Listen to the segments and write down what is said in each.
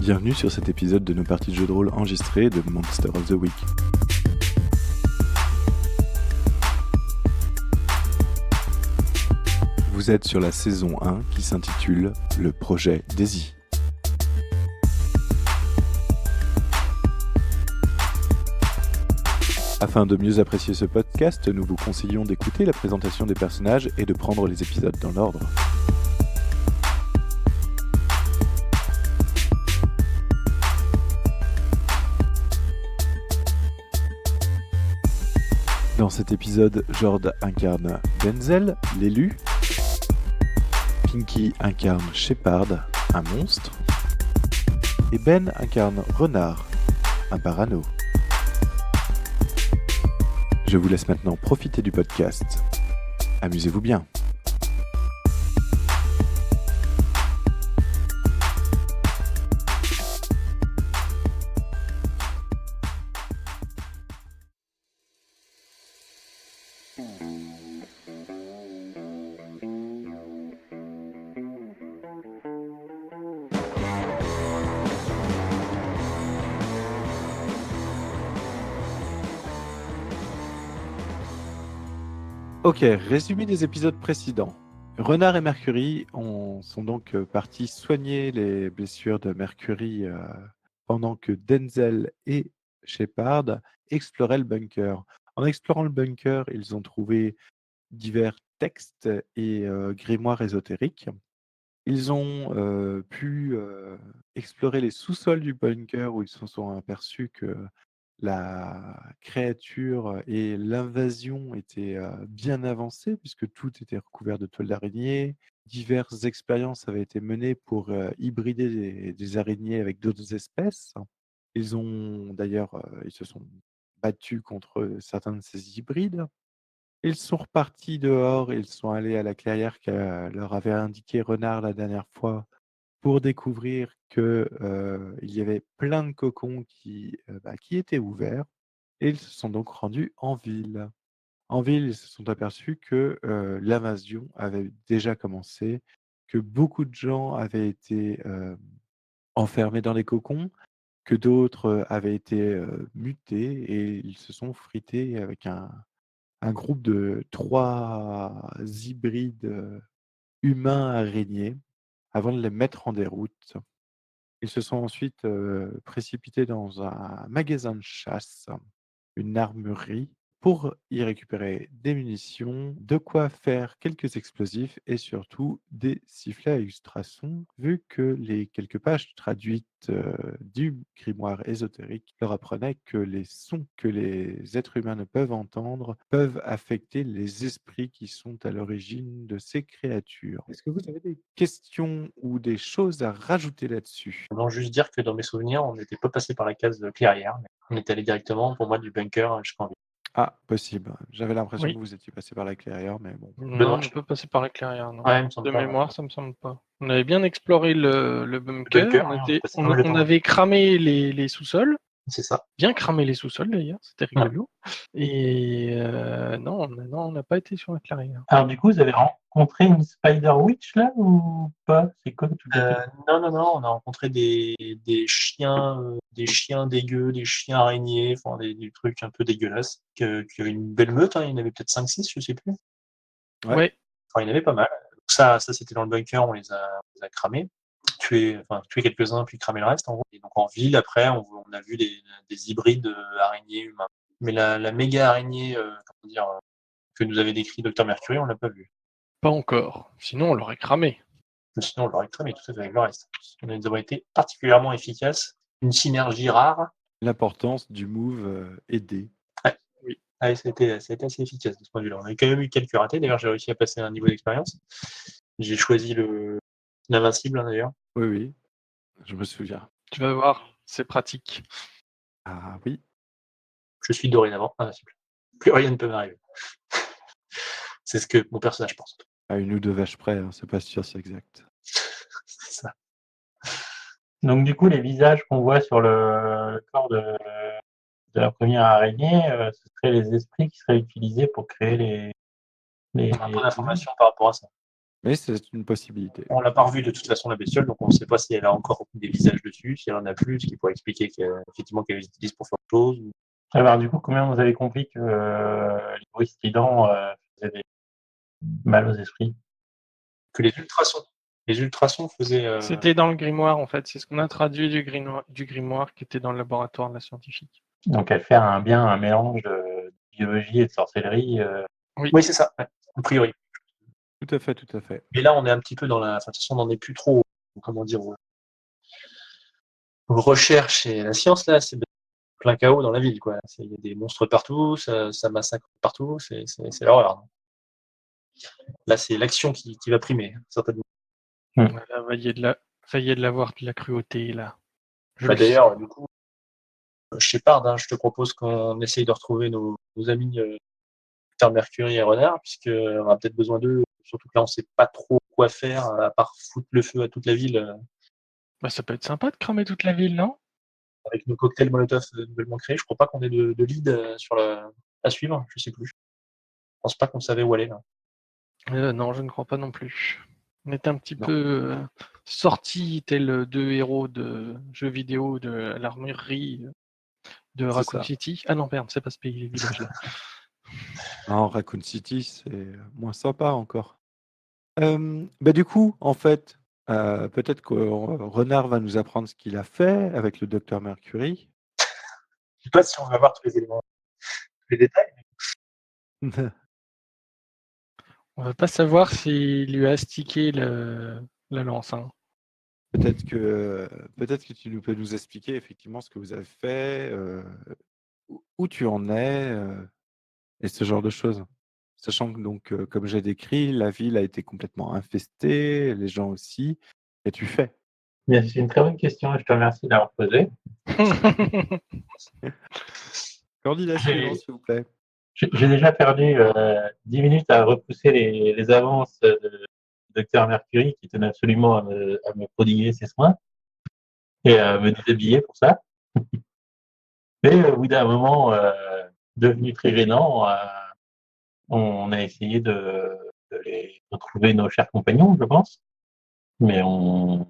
Bienvenue sur cet épisode de nos parties de jeux de rôle enregistrées de Monster of the Week. Vous êtes sur la saison 1 qui s'intitule Le projet Daisy. Afin de mieux apprécier ce podcast, nous vous conseillons d'écouter la présentation des personnages et de prendre les épisodes dans l'ordre. Dans cet épisode, Jord incarne Denzel, l'élu. Pinky incarne Shepard, un monstre. Et Ben incarne Renard, un parano. Je vous laisse maintenant profiter du podcast. Amusez-vous bien. Ok, résumé des épisodes précédents. Renard et Mercury sont donc partis soigner les blessures de Mercury pendant que Denzel et Shepard exploraient le bunker. En explorant le bunker, ils ont trouvé divers textes et grimoires ésotériques. Ils ont pu explorer les sous-sols du bunker où ils se sont aperçus que la créature et l'invasion étaient bien avancées puisque tout était recouvert de toiles d'araignée. Diverses expériences avaient été menées pour hybrider des araignées avec d'autres espèces. Ils se sont battus contre certains de ces hybrides. Ils sont repartis dehors, ils sont allés à la clairière que leur avait indiqué Renard la dernière fois pour découvrir que, il y avait plein de cocons qui étaient ouverts et ils se sont donc rendus en ville. En ville, ils se sont aperçus que, l'invasion avait déjà commencé, que beaucoup de gens avaient été, enfermés dans les cocons, que d'autres, avaient été, mutés et ils se sont frités avec un groupe de 3 hybrides, humains araignées avant de les mettre en déroute. Ils se sont ensuite, précipités dans un magasin de chasse, une armurerie, pour y récupérer des munitions, de quoi faire quelques explosifs et surtout des sifflets à ultrasons, vu que les quelques pages traduites, du grimoire ésotérique leur apprenaient que les sons que les êtres humains ne peuvent entendre peuvent affecter les esprits qui sont à l'origine de ces créatures. Est-ce que vous avez des questions ou des choses à rajouter là-dessus? Non, juste dire que dans mes souvenirs, on n'était pas passé par la case de clairière, mais on est allé directement, pour moi, du bunker jusqu'en ville. Ah, possible. J'avais l'impression Oui. que vous étiez passé par la clairière, mais bon. Non, Benoît, on ne peut passer par la clairière, non. Ouais, il me semble De pas. mémoire, ça me semble pas. On avait bien exploré le bunker. bunker, on ouais, on était- est passé on- dans le on temps. avait cramé les sous-sols. C'est ça. Bien cramé les sous-sols d'ailleurs, c'était rigolo. Et non, on n'a pas été sur la clairière. Alors du coup, vous avez rencontré une Spider Witch là ou pas? C'est quoi tout à fait? Non, on a rencontré des chiens dégueux, des chiens araignées, enfin des trucs un peu dégueulasses, qui avaient une belle meute, hein, il y en avait peut-être 5-6, je sais plus. Ouais. Enfin, il y en avait pas mal. Donc ça c'était dans le bunker, on les a cramés, tué quelques-uns, puis cramé le reste en gros. Et donc en ville, après, on a vu des hybrides araignées humains. Mais la méga araignée, que nous avait décrit Dr Mercury, on l'a pas vue. Pas encore. Sinon, on l'aurait cramé. Sinon, on l'aurait cramé tout à fait avec le reste. On a été particulièrement efficaces. Une synergie rare. L'importance du move aidé. Ouais, ça a été assez efficace de ce point de vue-là. On a quand même eu quelques ratés. D'ailleurs, j'ai réussi à passer un niveau d'expérience. J'ai choisi l'invincible, hein, d'ailleurs. Oui, je me souviens. Tu vas voir, c'est pratique. Ah oui. Je suis dorénavant invincible. Plus rien ne peut m'arriver. C'est ce que mon personnage pense. À une ou deux vaches près, hein, c'est pas sûr, c'est exact. C'est ça. Donc du coup, les visages qu'on voit sur le corps de la première araignée, ce seraient les esprits qui seraient utilisés pour créer les On a un peu d'informations par rapport à ça. Mais c'est une possibilité. On l'a pas revue de toute façon, la bestiole, donc on ne sait pas si elle a encore des visages dessus, si elle en a plus, ce qui pourrait expliquer qu'effectivement qu'elle les utilise pour faire autre chose. Alors, du coup, combien vous avez compris que les bruits stridents faisaient mal aux esprits? Que les ultrasons faisaient. C'était dans le grimoire, en fait. C'est ce qu'on a traduit du grimoire qui était dans le laboratoire de la scientifique. Donc, elle fait bien un mélange de biologie et de sorcellerie. Oui, c'est ça, ouais, a priori. Tout à fait, tout à fait. Mais là, on est un petit peu dans la. Enfin, de toute façon, on n'en est plus trop, comment dire, aux recherches et la science, là, c'est plein chaos dans la ville, quoi. Il y a des monstres partout, ça massacre partout, c'est l'horreur. Là, c'est l'action qui va primer, certainement. Voilà, ça y est de l'avoir de la cruauté, là. D'ailleurs, du coup, Shepard, je te propose qu'on essaye de retrouver nos amis Dr Mercury et Renard, puisqu'on a peut-être besoin d'eux, surtout que là, on ne sait pas trop quoi faire, à part foutre le feu à toute la ville. Ça peut être sympa de cramer toute la ville, non? Avec nos cocktails Molotov nouvellement créés, je crois pas qu'on ait de lead à suivre, je sais plus. Je pense pas qu'on savait où aller, là. Non, je ne crois pas non plus. On est un petit peu sortis tel deux héros de jeux vidéo de l'armurerie de Raccoon City. Ah non, merde, c'est pas ce pays, les villages là. Non, Raccoon City, c'est moins sympa encore. Du coup, en fait, peut-être que Renard va nous apprendre ce qu'il a fait avec le docteur Mercury. Je sais pas si on va voir tous les éléments, tous les détails. On va pas savoir s'il lui a astiqué la lance. Hein. Peut-être que tu peux nous expliquer effectivement ce que vous avez fait, où tu en es, et ce genre de choses. Sachant que donc, comme j'ai décrit, la ville a été complètement infestée, les gens aussi. Qu'as-tu fait? Bien, c'est une très bonne question et je te remercie de l'avoir posée. Candidat suivant, s'il vous plaît. J'ai déjà perdu 10 minutes à repousser les avances de Dr Mercury qui tenait absolument à me prodiguer ses soins et à me déshabiller pour ça. Mais au bout d'un moment devenu très gênant, on a essayé de les retrouver nos chers compagnons, je pense. Mais on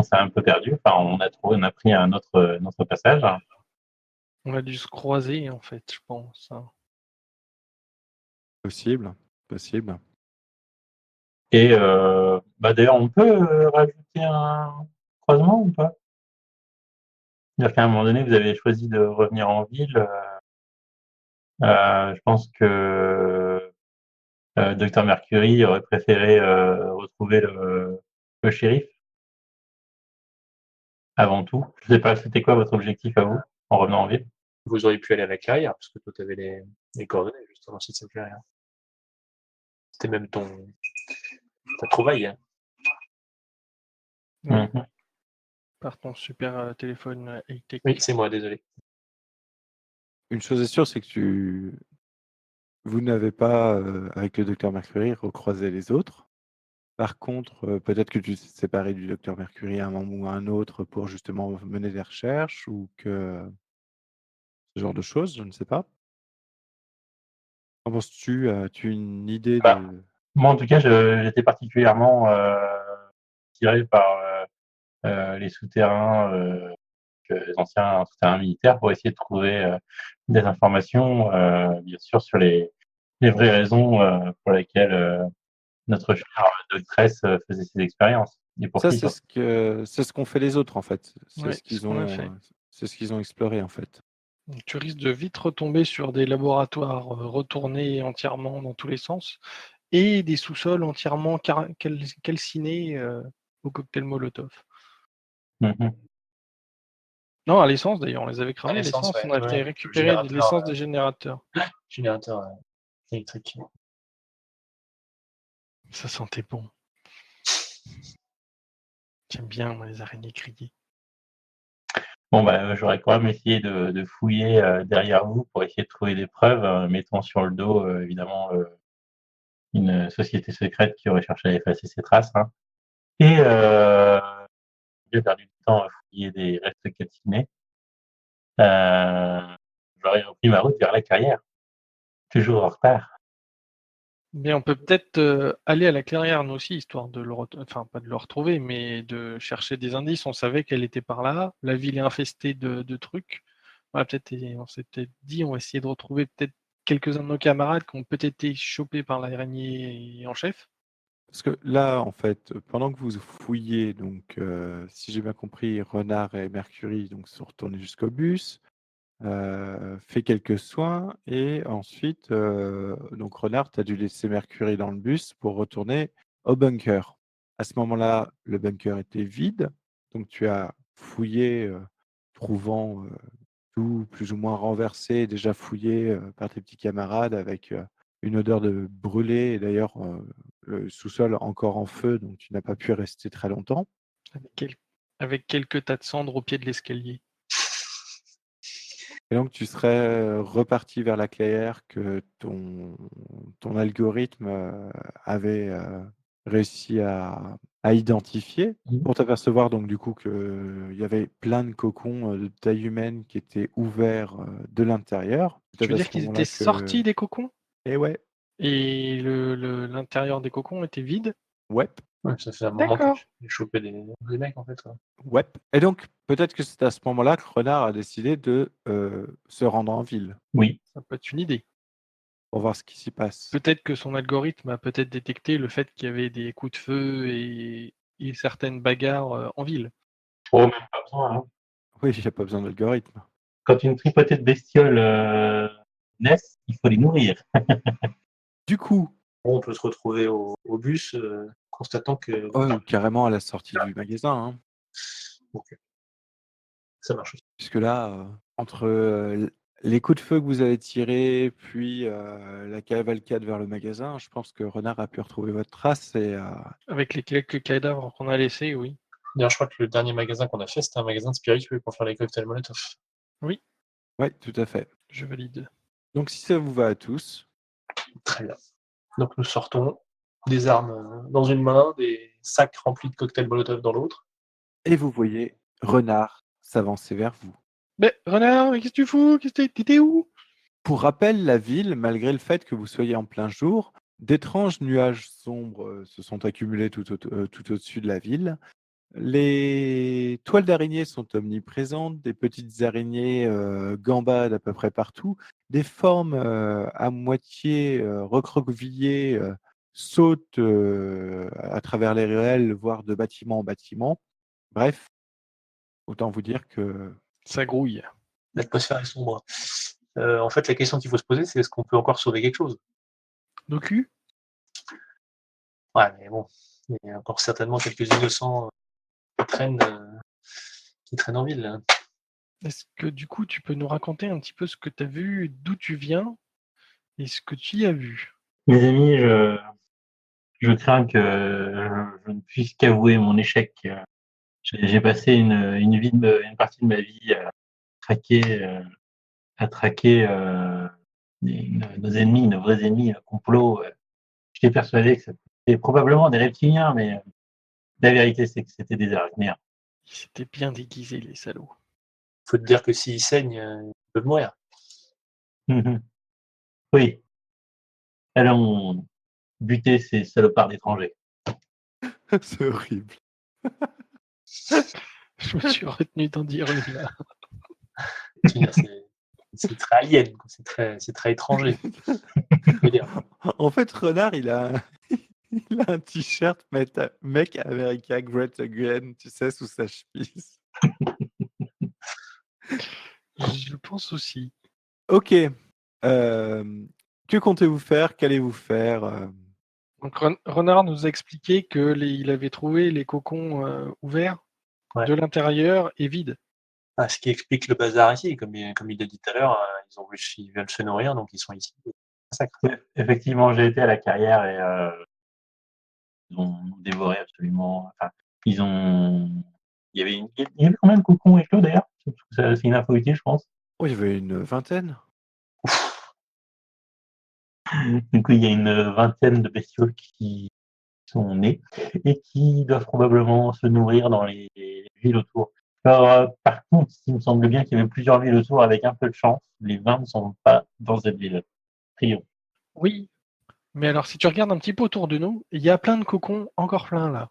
s'est un peu perdu. Enfin, on a pris un autre passage. On a dû se croiser, en fait, je pense. Hein. Possible. Et d'ailleurs, on peut rajouter un croisement ou pas? C'est-à-dire qu'à un moment donné, vous avez choisi de revenir en ville. Je pense que Dr Mercury aurait préféré retrouver le shérif avant tout. Je sais pas, c'était quoi votre objectif à vous en revenant en ville? Vous auriez pu aller à la carrière, parce que toi, tu avais les coordonnées, justement, si cette carrière. C'était même ta trouvaille. Hein. Oui. Mhm. Par ton super téléphone high-tech. Oui, c'est moi, désolé. Une chose est sûre, c'est que vous n'avez pas, avec le docteur Mercury, recroisé les autres. Par contre, peut-être que tu t'es séparé du docteur Mercury à un moment ou à un autre pour justement mener des recherches ou que ce genre de choses, je ne sais pas. Qu'en penses-tu? As-tu une idée Bah, de... Moi, en tout cas, j'étais particulièrement tiré par les souterrains, les anciens souterrains militaires pour essayer de trouver des informations, bien sûr, sur les vraies raisons pour lesquelles notre chère doctresse faisait ses expériences. Et pour Ça, qui, surtout. c'est ce qu'ont fait les autres, en fait. C'est Ouais, ce c'est qu'ils ce qu'on a fait. ont, c'est ce qu'ils ont exploré, en fait. Donc, tu risques de vite retomber sur des laboratoires retournés entièrement dans tous les sens et des sous-sols entièrement calcinés au cocktail Molotov. Mhm. Non, à l'essence d'ailleurs, on les avait cramés. l'essence, L'essence, ouais. on avait Ouais, récupéré de générateur, l'essence des générateurs. Générateur électrique. Ça sentait bon. J'aime bien moi, les araignées grillées. Bon, j'aurais quand même essayé de fouiller derrière vous pour essayer de trouver des preuves, mettant sur le dos, évidemment, une société secrète qui aurait cherché à effacer ses traces. Hein. Et j'ai perdu du temps à fouiller des restes calcinés. J'aurais repris ma route vers la carrière, toujours en retard. Mais on peut peut-être aller à la clairière, nous aussi, histoire de enfin, pas de le retrouver, mais de chercher des indices. On savait qu'elle était par là. La ville est infestée de trucs. Voilà, on s'est peut-être dit, on va essayer de retrouver peut-être quelques-uns de nos camarades qui ont peut-être été chopés par l'araignée en chef. Parce que là, en fait, pendant que vous fouillez, donc, si j'ai bien compris, Renard et Mercury donc, sont retournés jusqu'au bus, fait quelques soins, et ensuite, donc Renard, tu as dû laisser Mercury dans le bus pour retourner au bunker. À ce moment-là, le bunker était vide, donc tu as fouillé, trouvant tout plus ou moins renversé, déjà fouillé par tes petits camarades avec une odeur de brûlé, et d'ailleurs le sous-sol encore en feu, donc tu n'as pas pu rester très longtemps. Avec quelques tas de cendres au pied de l'escalier. Et donc tu serais reparti vers la clairière que ton algorithme avait réussi à identifier, pour t'apercevoir donc du coup qu'il y avait plein de cocons de taille humaine qui étaient ouverts de l'intérieur. Tu veux dire qu'ils étaient sortis des cocons Et ouais, et l'intérieur des cocons était vide? ouais, Ouais, ça fait un moment que D'accord. j'ai chopé des mecs, en fait. Ouais. ouais. Et donc peut-être que c'est à ce moment-là que Renard a décidé de se rendre en ville Oui. Ça peut être une idée. pour voir ce qui s'y passe. Peut-être que son algorithme a peut-être détecté le fait qu'il y avait des coups de feu et certaines bagarres en ville. Oh, même pas besoin. Hein. Oui, il n'y a pas besoin d'algorithme. Quand une tripotée de bestioles naissent, il faut les nourrir. Du coup, Bon, on peut se retrouver au bus, constatant que. ou carrément à la sortie du magasin, hein. Ok. Ça marche aussi. Puisque là, entre les coups de feu que vous avez tirés, puis la cavalcade vers le magasin, je pense que Renard a pu retrouver votre trace et Avec les quelques cadavres qu'on a laissés, oui. D'ailleurs, je crois que le dernier magasin qu'on a fait, c'était un magasin de spiritueux pour faire les cocktails Molotov. oui, tout à fait. Je valide. Donc si ça vous va à tous, Très bien. Donc nous sortons des armes dans une main, des sacs remplis de cocktails Molotov dans l'autre. et vous voyez Renard s'avancer vers vous. Mais Renard, qu'est-ce que tu fous? T'étais où? Pour rappel, la ville, malgré le fait que vous soyez en plein jour, d'étranges nuages sombres se sont accumulés tout au-dessus de la ville. Les toiles d'araignées sont omniprésentes, des petites araignées gambadent à peu près partout, des formes à moitié recroquevillées sautent à travers les ruelles, voire de bâtiment en bâtiment. Bref, autant vous dire que Ça grouille. L'atmosphère est sombre. En fait, la question qu'il faut se poser, c'est est-ce qu'on peut encore sauver quelque chose? Nos culs? Ouais, mais bon, il y a encore certainement quelques innocents qui traînent en ville. Là. Est-ce que du coup, tu peux nous raconter un petit peu ce que tu as vu, d'où tu viens et ce que tu y as vu? Mes amis, je crains que je ne puisse qu'avouer mon échec. J'ai passé une partie de ma vie à traquer nos ennemis, nos vrais ennemis, le complot. J'étais persuadé que c'était probablement des reptiliens, mais la vérité, c'est que c'était des araignées. Ils s'étaient bien déguisés, les salauds. Faut te dire que s'ils saignent, ils peuvent mourir. Oui. Allons buter ces salopards d'étrangers. c'est horrible. Je me suis retenu d'en dire une là. C'est très alien, c'est très étranger. Je veux dire. En fait, Renard, il a un t-shirt Make America Great Again, tu sais, sous sa chemise. Je pense aussi. Ok. Que comptez-vous faire? Qu'allez-vous faire? Donc Renard nous a expliqué qu'il avait trouvé les cocons ouverts de l'intérieur et vides. Ah, ce qui explique le bazar ici, comme il l'a dit tout à l'heure, ils veulent se nourrir, donc ils sont ici. Effectivement, j'ai été à la carrière et ils ont dévoré absolument. Enfin, il y avait combien de cocons avec eux d'ailleurs? C'est une info utile, je pense. Oh, il y avait une vingtaine. Du coup, il y a une vingtaine de bestioles qui sont nées et qui doivent probablement se nourrir dans les villes autour. Alors, par contre, il me semble bien qu'il y avait plusieurs villes autour avec un peu de chance. Les 20 ne sont pas dans cette ville. Trio. Oui, Mais alors, si tu regardes un petit peu autour de nous, il y a plein de cocons, encore plein là.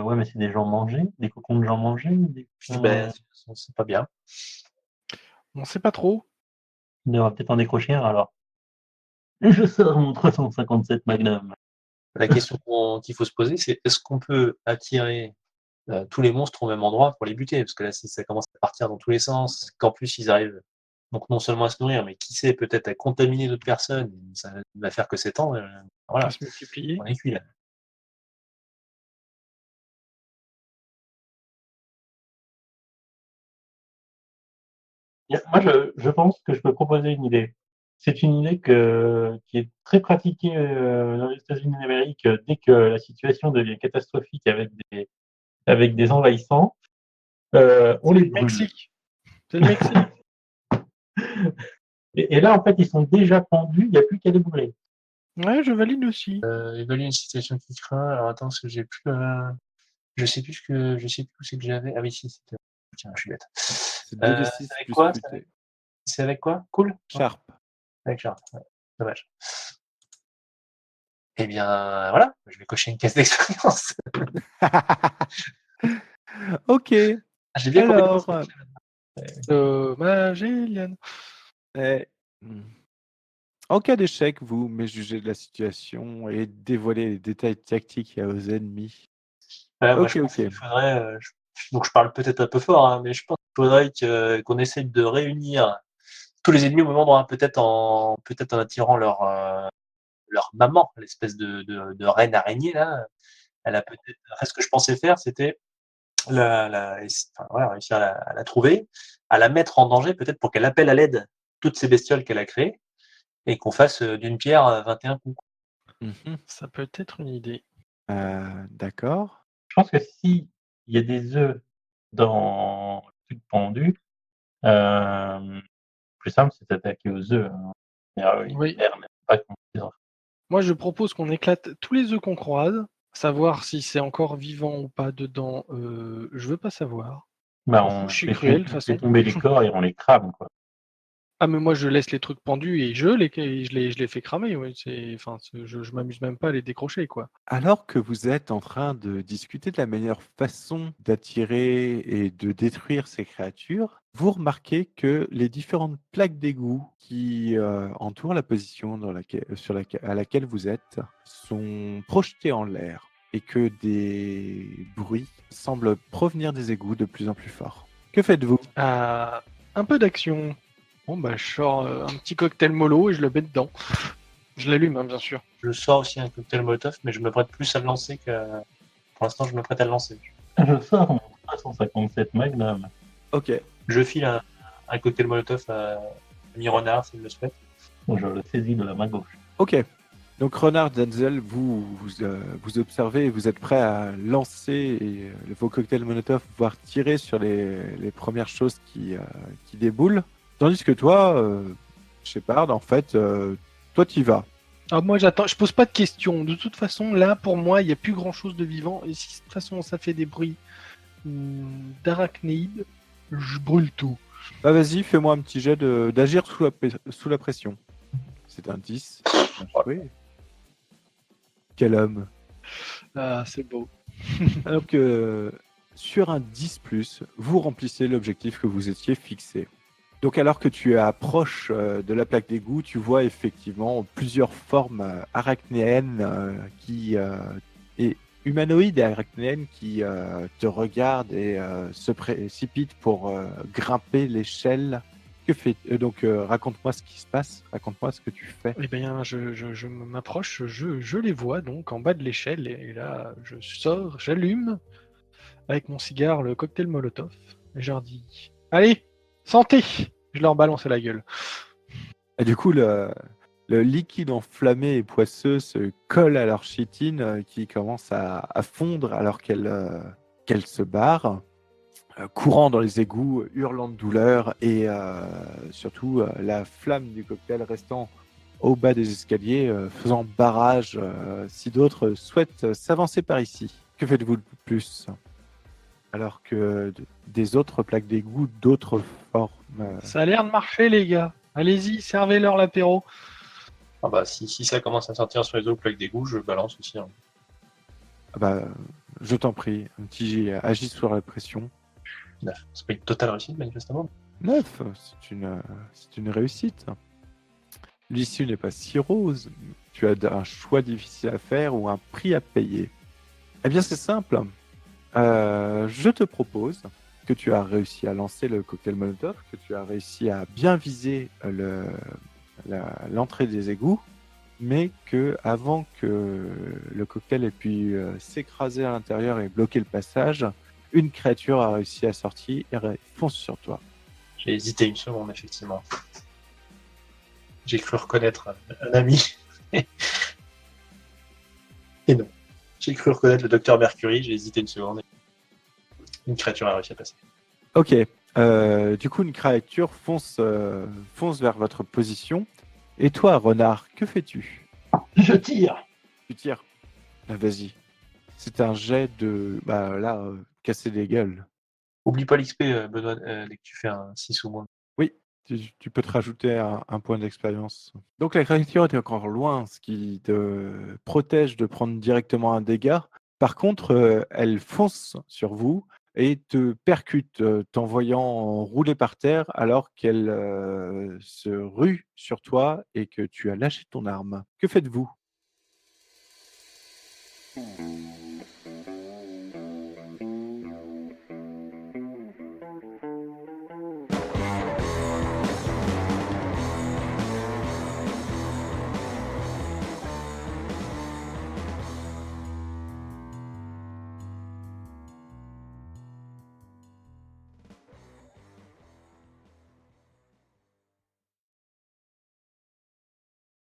Ouais, mais c'est des gens mangés, des cocons de gens mangés. Ben, c'est pas bien. On sait pas trop. On devrait peut-être en décrocher un alors. Je sors mon 357 Magnum. La question qu'il faut se poser, c'est est-ce qu'on peut attirer tous les monstres au même endroit pour les buter? Parce que là, si ça commence à partir dans tous les sens, qu'en plus ils arrivent donc non seulement à se nourrir, mais qui sait, peut-être à contaminer d'autres personnes, ça ne va faire que s'étendre. À Voilà, se multiplier. on est cuit là. Moi, je pense que je peux proposer une idée. C'est une idée qui est très pratiquée dans les États-Unis d'Amérique dès que la situation devient catastrophique avec des envahissants. On les brûle. Mexique. C'est le Mexique. Et là, en fait, ils sont déjà pendus, il n'y a plus qu'à les brûler. Ouais, je valide aussi. Évaluer une situation qui craint. Alors attends, parce que j'ai plus. Je sais plus où c'est que j'avais. Ah oui, si, c'était. Tiens, je suis bête. C'est 2d6 c'est avec plus quoi? pluté. C'est avec quoi? Cool? Sharp. Avec Charles. Ouais, dommage. Eh bien, voilà, je vais cocher une case d'expérience. Ok. J'ai bien Alors, compris. Magellan. En cas d'échec, vous mais jugez de la situation et dévoilez les détails tactiques à vos ennemis. Moi, Ok, je pense ok. qu'il faudrait. Donc, je parle peut-être un peu fort, hein, mais je pense qu'il faudrait qu'on essaye de réunir tous les ennemis au même endroit, peut-être en attirant leur maman, l'espèce de reine araignée là. Elle a peut-être. Enfin, ce que je pensais faire, c'était réussir à la trouver, à la mettre en danger, peut-être pour qu'elle appelle à l'aide toutes ces bestioles qu'elle a créées et qu'on fasse d'une pierre 21 coups. Mhm. Ça peut être une idée. D'accord. Je pense que s'il y a des œufs dans le truc pendu, le plus simple, c'est d'attaquer aux œufs. Oui. Merde, pas contre les enfants. Moi, je propose qu'on éclate tous les œufs qu'on croise, savoir si c'est encore vivant ou pas dedans. Je veux pas savoir. On Je suis fait, cruel, de toute on fait façon. tomber les corps et on les crame, quoi. Ah, mais moi, je laisse les trucs pendus et je les fais cramer. Ouais. Je m'amuse même pas à les décrocher, quoi. Alors que vous êtes en train de discuter de la meilleure façon d'attirer et de détruire ces créatures, vous remarquez que les différentes plaques d'égout qui entourent la position à laquelle vous êtes sont projetées en l'air et que des bruits semblent provenir des égouts de plus en plus forts. Que faites-vous? Un peu d'action. Bon, bah, je sors un petit cocktail mollo et je le mets dedans. Je l'allume, hein, bien sûr. Je sors aussi un cocktail Molotov, mais je me prête plus à le lancer que. Pour l'instant, je me prête à le lancer. Je sors mon 357 Magnum. Ok. Je file un cocktail Molotov à mi-renard, s'il le souhaite. Je le saisis de la main gauche. Ok. Donc Renard, Denzel, vous observez et vous êtes prêt à lancer vos cocktails Molotov, voire tirer sur les premières choses qui déboulent. Tandis que toi, Shepard, en fait, toi t'y vas. Ah, moi, j'attends. Je pose pas de questions. De toute façon, là, pour moi, il n'y a plus grand chose de vivant. Et si de toute façon, ça fait des bruits d'arachnéides, je brûle tout. Bah vas-y, fais-moi un petit jet d'agir sous la pression. C'est un 10. Oui. Quel homme. Ah, c'est beau. Alors que sur un 10+, vous remplissez l'objectif que vous étiez fixé. Donc alors que tu approches de la plaque d'égout, tu vois effectivement plusieurs formes arachnéennes et humanoïdes et arachnéennes qui te regardent et se précipitent pour grimper l'échelle. Que fais donc raconte-moi ce qui se passe, raconte-moi ce que tu fais. Eh bien, je m'approche, je les vois donc en bas de l'échelle, et là, je sors, j'allume avec mon cigare le cocktail Molotov, et je leur dis allez, santé! Je leur balance à la gueule. Et du coup, le liquide enflammé et poisseux se colle à leur chitine qui commence à fondre alors qu'elle se barre, courant dans les égouts, hurlant de douleur et surtout la flamme du cocktail restant au bas des escaliers, faisant barrage si d'autres souhaitent s'avancer par ici. Que faites-vous de plus? Alors que des autres plaques d'égout, d'autres formes. Ça a l'air de marcher, les gars. Allez-y, servez-leur l'apéro. Ah bah, si ça commence à sortir sur les autres plaques d'égout, je balance aussi. Hein. Ah bah, je t'en prie, un petit jet agis sur la pression. 9. C'est pas une totale réussite, manifestement. 9, c'est une réussite. L'issue n'est pas si rose. Tu as un choix difficile à faire ou un prix à payer. Eh bien, c'est simple. Je te propose que tu as réussi à lancer le cocktail Molotov, que tu as réussi à bien viser l'entrée des égouts, mais que avant que le cocktail ait pu s'écraser à l'intérieur et bloquer le passage, une créature a réussi à sortir et fonce sur toi. J'ai hésité une seconde, effectivement. J'ai cru reconnaître un ami. Et non. J'ai cru reconnaître le docteur Mercury, j'ai hésité une seconde. Une créature a réussi à passer. Ok. Du coup, une créature fonce vers votre position. Et toi, renard, que fais-tu? Je tire. Tu tires. Ah, vas-y. C'est un jet de... Bah là, casser des gueules. Oublie pas l'XP, Benoît, dès que tu fais un 6 ou moins. Oui, tu peux te rajouter un point d'expérience. Donc la créature est encore loin, ce qui te protège de prendre directement un dégât. Par contre, elle fonce sur vous et te percute, t'envoyant rouler par terre alors qu'elle se rue sur toi et que tu as lâché ton arme. Que faites-vous?